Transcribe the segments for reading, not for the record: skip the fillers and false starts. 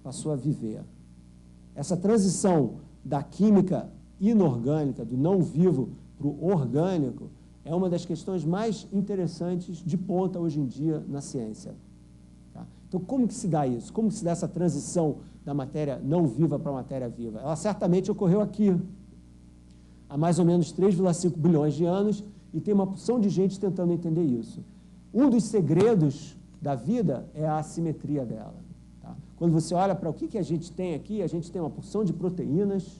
Passou a viver. Essa transição da química inorgânica, do não vivo para o orgânico, é uma das questões mais interessantes de ponta hoje em dia na ciência. Tá? Então, como que se dá isso? Como que se dá essa transição da matéria não viva para a matéria viva? Ela certamente ocorreu aqui, há mais ou menos 3,5 bilhões de anos, e tem uma porção de gente tentando entender isso. Um dos segredos da vida é a assimetria dela. Tá? Quando você olha para o que a gente tem aqui, a gente tem uma porção de proteínas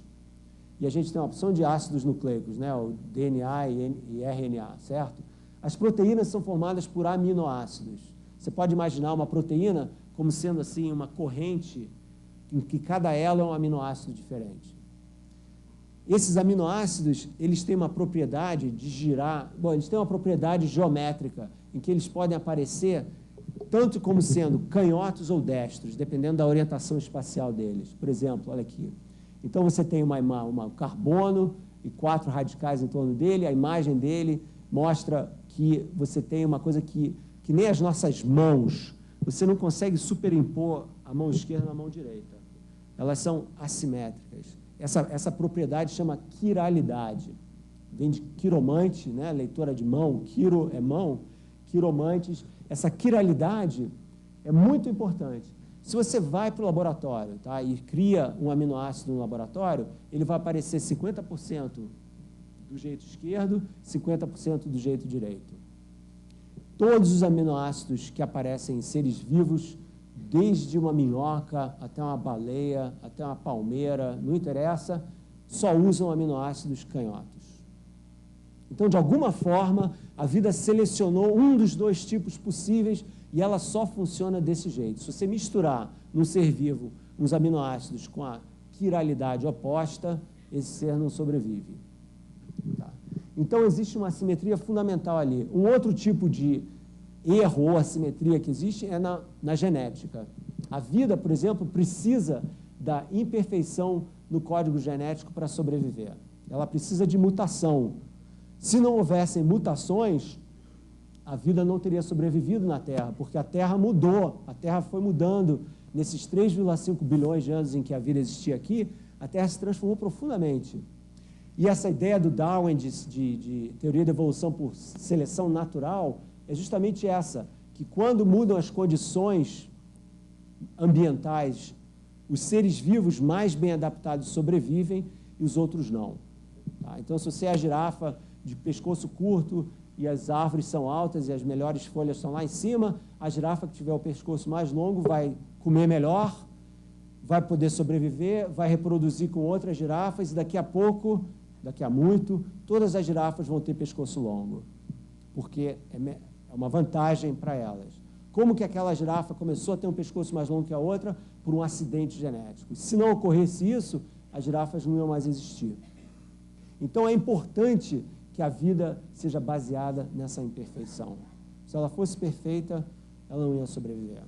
e a gente tem uma porção de ácidos nucleicos, né? O DNA e RNA, certo? As proteínas são formadas por aminoácidos. Você pode imaginar uma proteína como sendo assim uma corrente em que cada elo é um aminoácido diferente. Esses aminoácidos, eles têm uma propriedade de girar, bom, eles têm uma propriedade geométrica, em que eles podem aparecer tanto como sendo canhotos ou destros, dependendo da orientação espacial deles. Por exemplo, olha aqui. Então, você tem um carbono e 4 radicais em torno dele, a imagem dele mostra que você tem uma coisa que nem as nossas mãos, você não consegue superimpor a mão esquerda na mão direita. Elas são assimétricas. Essa propriedade chama quiralidade. Vem de quiromante, né? Leitora de mão, quiro é mão, quiromantes. Essa quiralidade é muito importante. Se você vai para o laboratório, tá, e cria um aminoácido no laboratório, ele vai aparecer 50% do jeito esquerdo, 50% do jeito direito. Todos os aminoácidos que aparecem em seres vivos, desde uma minhoca até uma baleia, até uma palmeira, não interessa, só usam aminoácidos canhotos. Então, de alguma forma, a vida selecionou um dos dois tipos possíveis e ela só funciona desse jeito. Se você misturar num ser vivo os aminoácidos com a quiralidade oposta, esse ser não sobrevive. Tá? Então, existe uma assimetria fundamental ali. Um outro tipo de erro ou assimetria que existe é na genética. A vida, por exemplo, precisa da imperfeição no código genético para sobreviver. Ela precisa de mutação. Se não houvessem mutações, a vida não teria sobrevivido na Terra, porque a Terra mudou, a Terra foi mudando. Nesses 3,5 bilhões de anos em que a vida existia aqui, a Terra se transformou profundamente. E essa ideia do Darwin de teoria da evolução por seleção natural é justamente essa, que quando mudam as condições ambientais, os seres vivos mais bem adaptados sobrevivem e os outros não. Tá? Então, se você é a girafa de pescoço curto e as árvores são altas e as melhores folhas estão lá em cima, a girafa que tiver o pescoço mais longo vai comer melhor, vai poder sobreviver, vai reproduzir com outras girafas e daqui a pouco, daqui a muito, todas as girafas vão ter pescoço longo, porque é uma vantagem para elas. Como que aquela girafa começou a ter um pescoço mais longo que a outra? Por um acidente genético. Se não ocorresse isso, as girafas não iam mais existir. Então, é importante que a vida seja baseada nessa imperfeição. Se ela fosse perfeita, ela não ia sobreviver.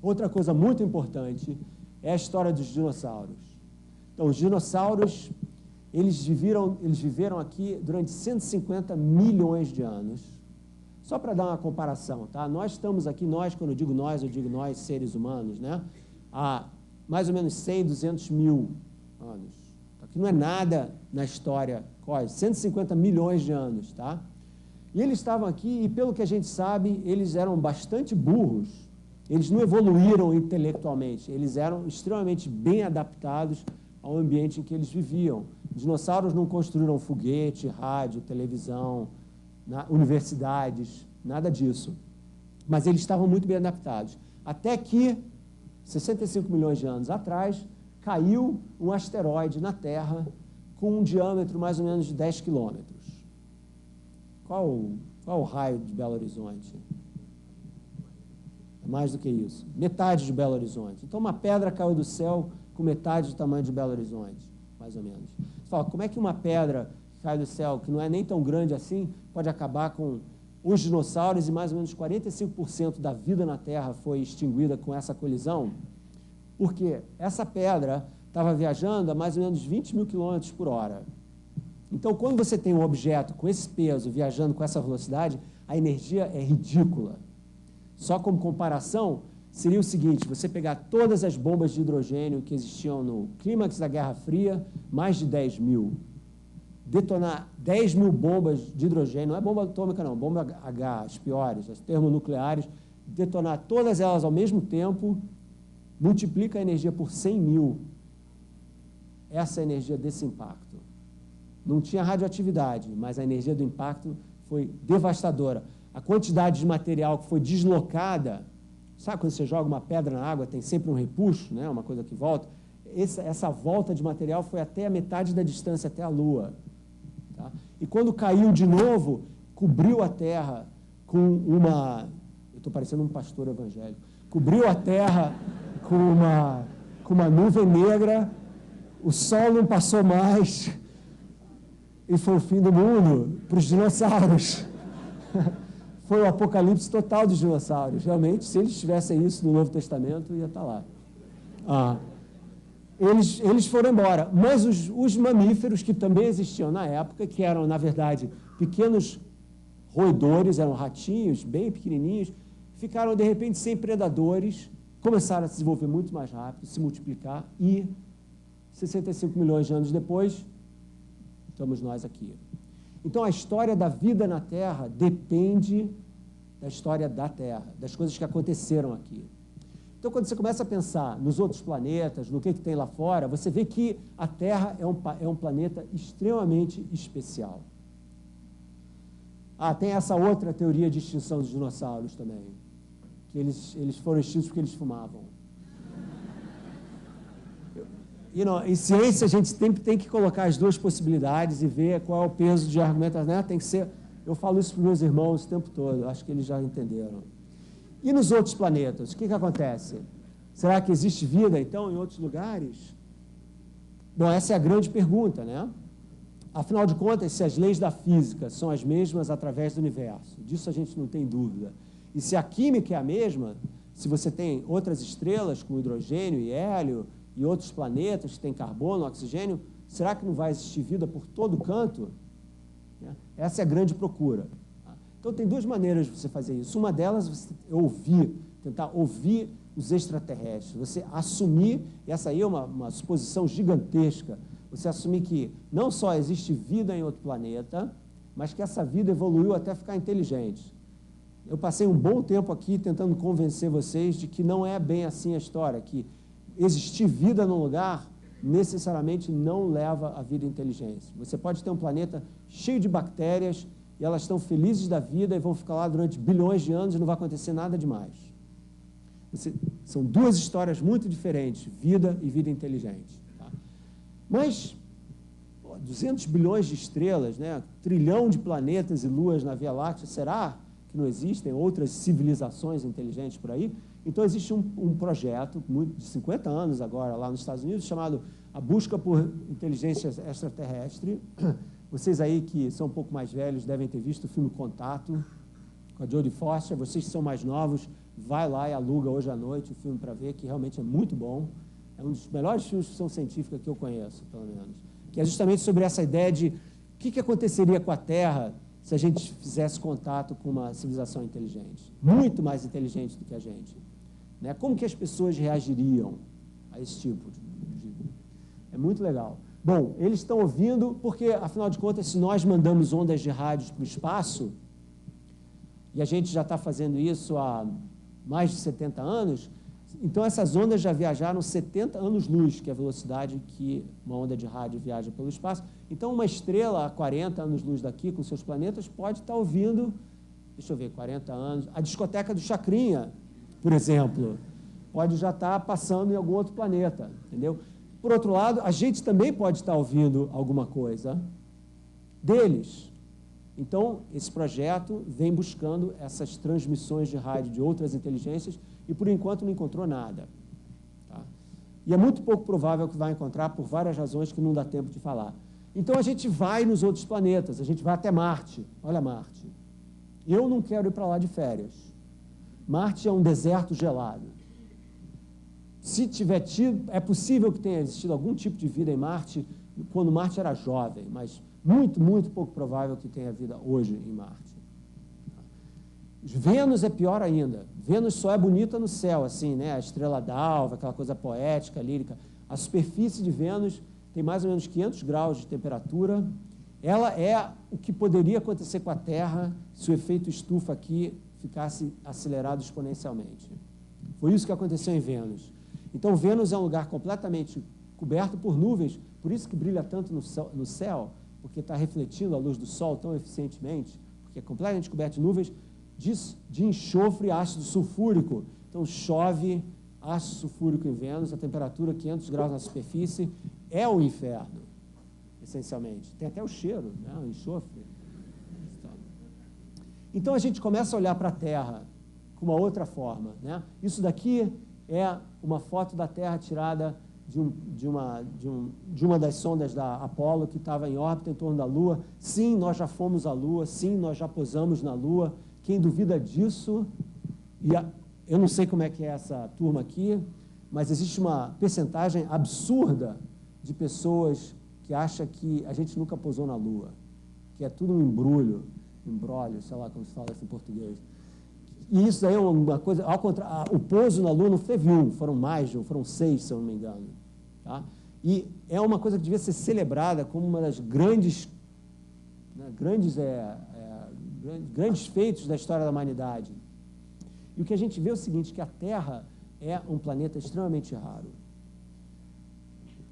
Outra coisa muito importante é a história dos dinossauros. Então, os dinossauros, eles viveram aqui durante 150 milhões de anos. Só para dar uma comparação, tá? Nós estamos aqui, quando eu digo nós, seres humanos, né? Há mais ou menos 100, 200 mil anos. Aqui não é nada na história, quase 150 milhões de anos, tá? E eles estavam aqui e, pelo que a gente sabe, eles eram bastante burros. Eles não evoluíram intelectualmente, eles eram extremamente bem adaptados ao ambiente em que eles viviam. Dinossauros não construíram foguete, rádio, televisão, universidades, nada disso. Mas eles estavam muito bem adaptados. Até que, 65 milhões de anos atrás, caiu um asteroide na Terra com um diâmetro mais ou menos de 10 quilômetros. Qual o raio de Belo Horizonte? É mais do que isso. Metade de Belo Horizonte. Então, uma pedra caiu do céu com metade do tamanho de Belo Horizonte, mais ou menos. Você fala, como é que uma pedra cai do céu, que não é nem tão grande assim, pode acabar com os dinossauros e mais ou menos 45% da vida na Terra foi extinguida com essa colisão? Porque essa pedra estava viajando a mais ou menos 20 mil quilômetros por hora. Então, quando você tem um objeto com esse peso viajando com essa velocidade, a energia é ridícula. Só como comparação, seria o seguinte: você pegar todas as bombas de hidrogênio que existiam no clímax da Guerra Fria, mais de 10 mil, detonar 10 mil bombas de hidrogênio, não é bomba atômica não, bomba H, as piores, as termonucleares, detonar todas elas ao mesmo tempo, multiplica a energia por 100 mil. Essa é a energia desse impacto. Não tinha radioatividade, mas a energia do impacto foi devastadora. A quantidade de material que foi deslocada, sabe quando você joga uma pedra na água, tem sempre um repuxo, né, uma coisa que volta? Essa volta de material foi até a metade da distância, até a Lua. Tá? E quando caiu de novo, cobriu a Terra com uma... Eu estou parecendo um pastor evangélico. Cobriu a Terra com uma nuvem negra, o Sol não passou mais, e foi o fim do mundo para os dinossauros. Foi o apocalipse total dos dinossauros. Realmente, se eles tivessem isso no Novo Testamento, ia estar lá. Eles foram embora. Mas os mamíferos que também existiam na época, que eram, na verdade, pequenos roedores, eram ratinhos bem pequenininhos, ficaram, de repente, sem predadores, começaram a se desenvolver muito mais rápido, se multiplicar, e 65 milhões de anos depois, estamos nós aqui. Então, a história da vida na Terra depende da história da Terra, das coisas que aconteceram aqui. Então, quando você começa a pensar nos outros planetas, no que tem lá fora, você vê que a Terra é um planeta extremamente especial. Tem essa outra teoria de extinção dos dinossauros também, que eles foram extintos porque eles fumavam. Em ciência, a gente sempre tem que colocar as duas possibilidades e ver qual é o peso de argumento, né? Tem que ser... Eu falo isso para os meus irmãos o tempo todo, acho que eles já entenderam. E nos outros planetas, o que acontece? Será que existe vida, então, em outros lugares? Bom, essa é a grande pergunta, né? Afinal de contas, se as leis da física são as mesmas através do universo, disso a gente não tem dúvida. E se a química é a mesma, se você tem outras estrelas, como hidrogênio e hélio, e outros planetas que têm carbono, oxigênio, será que não vai existir vida por todo canto? Essa é a grande procura. Então, tem duas maneiras de você fazer isso. Uma delas é tentar ouvir os extraterrestres. Você assumir, e essa aí é uma suposição gigantesca, você assumir que não só existe vida em outro planeta, mas que essa vida evoluiu até ficar inteligente. Eu passei um bom tempo aqui tentando convencer vocês de que não é bem assim a história, que existir vida num lugar necessariamente não leva à vida inteligente. Você pode ter um planeta cheio de bactérias e elas estão felizes da vida e vão ficar lá durante bilhões de anos e não vai acontecer nada demais. São duas histórias muito diferentes, vida e vida inteligente. Tá? Mas 200 bilhões de estrelas, né? 1 trilhão de planetas e luas na Via Láctea, será que não existem outras civilizações inteligentes por aí? Então, existe um projeto de 50 anos agora, lá nos Estados Unidos, chamado A Busca por Inteligência Extraterrestre. Vocês aí que são um pouco mais velhos devem ter visto o filme Contato, com a Jodie Foster. Vocês que são mais novos, vai lá e aluga hoje à noite o filme para ver, que realmente é muito bom. É um dos melhores filmes de ficção científica que eu conheço, pelo menos. Que é justamente sobre essa ideia de o que aconteceria com a Terra se a gente fizesse contato com uma civilização inteligente, muito mais inteligente do que a gente. Né? Como que as pessoas reagiriam a esse tipo de... É muito legal. Bom, eles estão ouvindo porque, afinal de contas, se nós mandamos ondas de rádio para o espaço, e a gente já está fazendo isso há mais de 70 anos, então essas ondas já viajaram 70 anos-luz, que é a velocidade que uma onda de rádio viaja pelo espaço. Então, uma estrela a 40 anos-luz daqui, com seus planetas, pode estar ouvindo, deixa eu ver, 40 anos, a discoteca do Chacrinha, por exemplo, pode já estar passando em algum outro planeta, entendeu? Por outro lado, a gente também pode estar ouvindo alguma coisa deles. Então, esse projeto vem buscando essas transmissões de rádio de outras inteligências e, por enquanto, não encontrou nada. Tá? E é muito pouco provável que vai encontrar por várias razões que não dá tempo de falar. Então, a gente vai nos outros planetas, a gente vai até Marte. Olha Marte. Eu não quero ir para lá de férias. Marte é um deserto gelado. Se tiver tido, é possível que tenha existido algum tipo de vida em Marte quando Marte era jovem, mas muito, muito pouco provável que tenha vida hoje em Marte. Vênus é pior ainda. Vênus só é bonita no céu, assim, né? A estrela d'alva, aquela coisa poética, lírica. A superfície de Vênus tem mais ou menos 500 graus de temperatura. Ela é o que poderia acontecer com a Terra se o efeito estufa aqui ficasse acelerado exponencialmente. Foi isso que aconteceu em Vênus. Então, Vênus é um lugar completamente coberto por nuvens, por isso que brilha tanto no céu, porque está refletindo a luz do Sol tão eficientemente, porque é completamente coberto de nuvens de enxofre e ácido sulfúrico. Então, chove ácido sulfúrico em Vênus, a temperatura 500 graus na superfície, é o inferno, essencialmente. Tem até o cheiro, né? O enxofre. Então, a gente começa a olhar para a Terra com uma outra forma, né? Isso daqui é uma foto da Terra tirada de uma das sondas da Apollo, que estava em órbita em torno da Lua. Sim, nós já fomos à Lua, sim, nós já pousamos na Lua. Quem duvida disso, eu não sei como é que é essa turma aqui, mas existe uma percentagem absurda de pessoas que acham que a gente nunca pousou na Lua, que é tudo um embrulho, sei lá como se fala isso em português. E isso aí é uma coisa, ao contrário, o pouso na Lua não teve foram 6, se eu não me engano. Tá? E é uma coisa que devia ser celebrada como uma das grandes feitos da história da humanidade. E o que a gente vê é o seguinte, que a Terra é um planeta extremamente raro.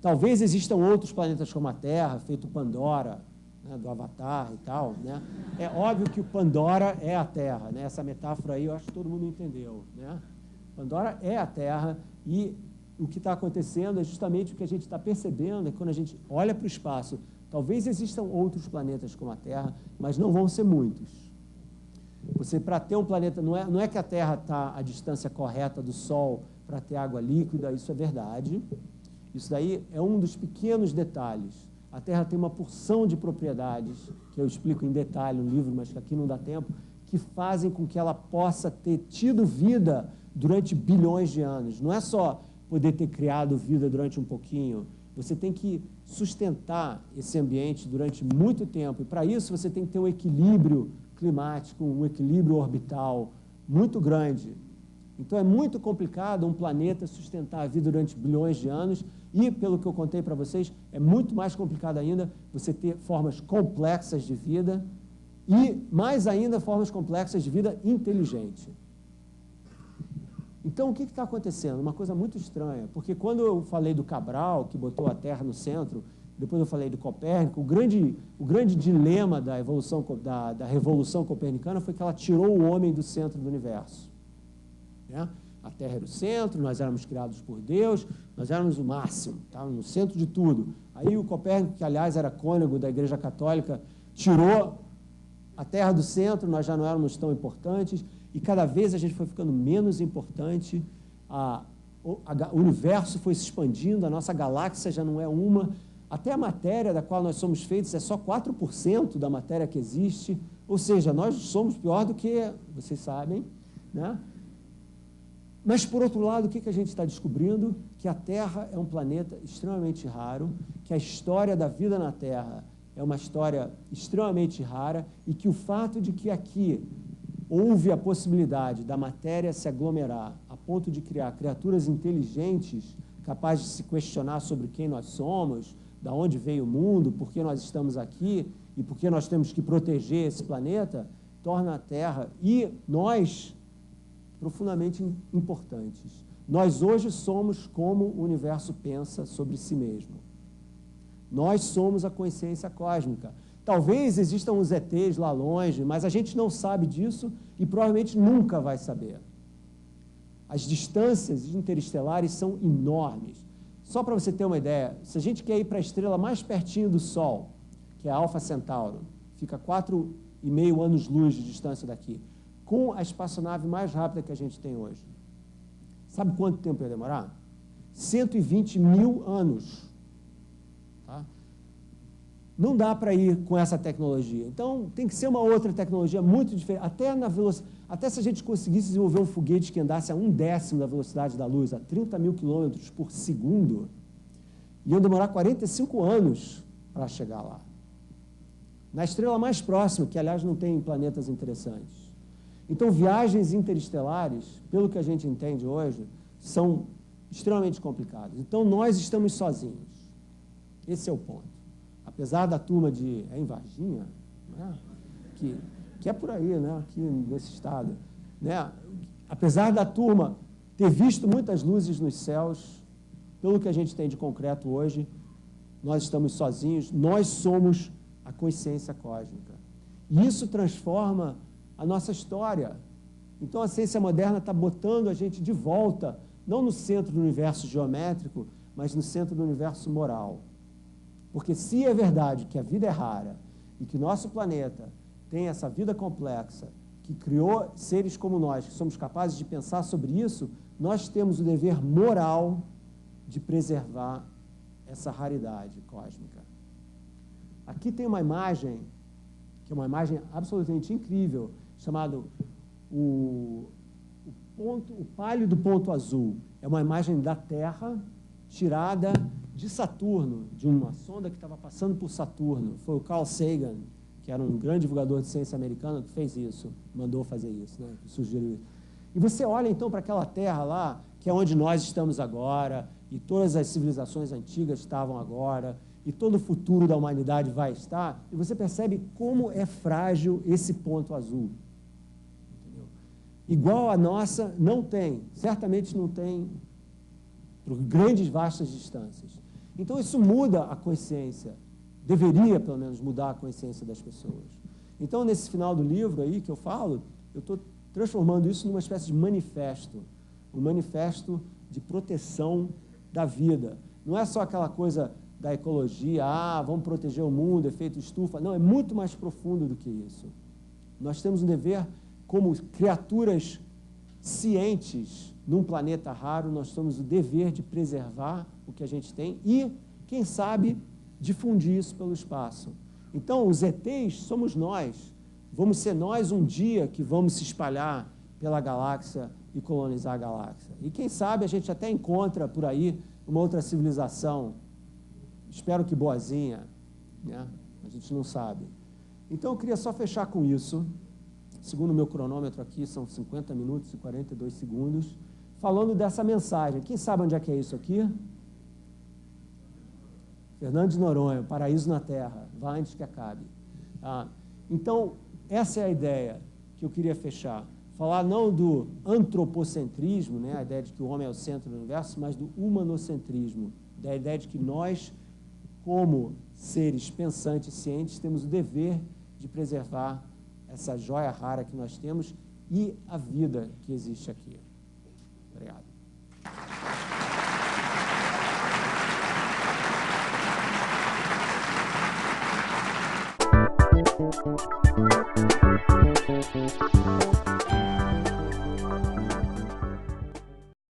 Talvez existam outros planetas como a Terra, feito Pandora, né, do Avatar e tal, né? É óbvio que o Pandora é a Terra, né? Essa metáfora aí eu acho que todo mundo entendeu, né? Pandora é a Terra e o que está acontecendo é justamente o que a gente está percebendo, é que quando a gente olha para o espaço, talvez existam outros planetas como a Terra, mas não vão ser muitos. Você, para ter um planeta, não é que a Terra está à distância correta do Sol para ter água líquida, isso é verdade. Isso daí é um dos pequenos detalhes. A Terra tem uma porção de propriedades, que eu explico em detalhe no livro, mas que aqui não dá tempo, que fazem com que ela possa ter tido vida durante bilhões de anos. Não é só poder ter criado vida durante um pouquinho, você tem que sustentar esse ambiente durante muito tempo, e para isso você tem que ter um equilíbrio climático, um equilíbrio orbital muito grande. Então é muito complicado um planeta sustentar a vida durante bilhões de anos e, pelo que eu contei para vocês, é muito mais complicado ainda você ter formas complexas de vida e, mais ainda, formas complexas de vida inteligente. Então, o que está acontecendo? Uma coisa muito estranha, porque quando eu falei do Cabral, que botou a Terra no centro, depois eu falei do Copérnico, o grande dilema da Revolução Copernicana foi que ela tirou o homem do centro do universo. Né? A Terra era o centro, nós éramos criados por Deus, nós éramos o máximo, estávamos no centro de tudo. Aí o Copérnico, que aliás era cônego da Igreja Católica, tirou a Terra do centro, nós já não éramos tão importantes, e cada vez a gente foi ficando menos importante, o universo foi se expandindo, a nossa galáxia já não é uma, até a matéria da qual nós somos feitos é só 4% da matéria que existe, ou seja, nós somos pior do que, vocês sabem, né? Mas, por outro lado, o que a gente está descobrindo? Que a Terra é um planeta extremamente raro, que a história da vida na Terra é uma história extremamente rara e que o fato de que aqui houve a possibilidade da matéria se aglomerar a ponto de criar criaturas inteligentes capazes de se questionar sobre quem nós somos, de onde veio o mundo, por que nós estamos aqui e por que nós temos que proteger esse planeta, torna a Terra e nós profundamente importantes. Nós hoje somos como o universo pensa sobre si mesmo. Nós somos a consciência cósmica. Talvez existam uns ETs lá longe, mas a gente não sabe disso e provavelmente nunca vai saber. As distâncias interestelares são enormes. Só para você ter uma ideia, se a gente quer ir para a estrela mais pertinho do Sol, que é a Alfa Centauro, fica 4,5 anos-luz de distância daqui, com a espaçonave mais rápida que a gente tem hoje. Sabe quanto tempo ia demorar? 120 mil anos. Tá? Não dá para ir com essa tecnologia. Então, tem que ser uma outra tecnologia muito diferente. Até se a gente conseguisse desenvolver um foguete que andasse a 1/10 da velocidade da luz, a 30 mil quilômetros por segundo, iam demorar 45 anos para chegar lá. na estrela mais próxima, que, aliás, não tem planetas interessantes. Então, viagens interestelares, pelo que a gente entende hoje, são extremamente complicadas. Então, nós estamos sozinhos. Esse é o ponto. Apesar da turma de... É em Varginha? Né? Que é por aí, né? Aqui nesse estado. Né? Apesar da turma ter visto muitas luzes nos céus, pelo que a gente tem de concreto hoje, nós estamos sozinhos, nós somos a consciência cósmica. E isso transforma a nossa história. Então, a ciência moderna está botando a gente de volta, não no centro do universo geométrico, mas no centro do universo moral. Porque se é verdade que a vida é rara e que nosso planeta tem essa vida complexa, que criou seres como nós, que somos capazes de pensar sobre isso, nós temos o dever moral de preservar essa raridade cósmica. Aqui tem uma imagem, que é uma imagem absolutamente incrível, chamado o pálido ponto azul. É uma imagem da Terra tirada de Saturno, de uma sonda que estava passando por Saturno. Foi o Carl Sagan, que era um grande divulgador de ciência americano, que fez isso, mandou fazer isso, né, que sugeriu isso. E você olha, então, para aquela Terra lá, que é onde nós estamos agora, e todas as civilizações antigas estavam agora, e todo o futuro da humanidade vai estar, e você percebe como é frágil esse ponto azul. Entendeu? Igual a nossa, não tem, certamente não tem, por grandes, vastas distâncias. Então, isso muda a consciência, deveria, pelo menos, mudar a consciência das pessoas. Então, nesse final do livro aí que eu falo, eu estou transformando isso numa espécie de manifesto, um manifesto de proteção da vida. Não é só aquela coisa da ecologia, vamos proteger o mundo, efeito estufa. Não, é muito mais profundo do que isso. Nós temos um dever, como criaturas cientes num planeta raro, nós temos o dever de preservar o que a gente tem e, quem sabe, difundir isso pelo espaço. Então, os ETs somos nós. Vamos ser nós um dia que vamos se espalhar pela galáxia e colonizar a galáxia. E quem sabe a gente até encontra por aí uma outra civilização, espero que boazinha, né? A gente não sabe. Então, eu queria só fechar com isso. Segundo o meu cronômetro aqui, são 50 minutos e 42 segundos, falando dessa mensagem. Quem sabe onde é que é isso aqui? Fernando de Noronha, Paraíso na Terra, vá antes que acabe. Então, essa é a ideia que eu queria fechar. Falar não do antropocentrismo, né, a ideia de que o homem é o centro do universo, mas do humanocentrismo, da ideia de que nós, como seres pensantes e cientes, temos o dever de preservar essa joia rara que nós temos e a vida que existe aqui. Obrigado.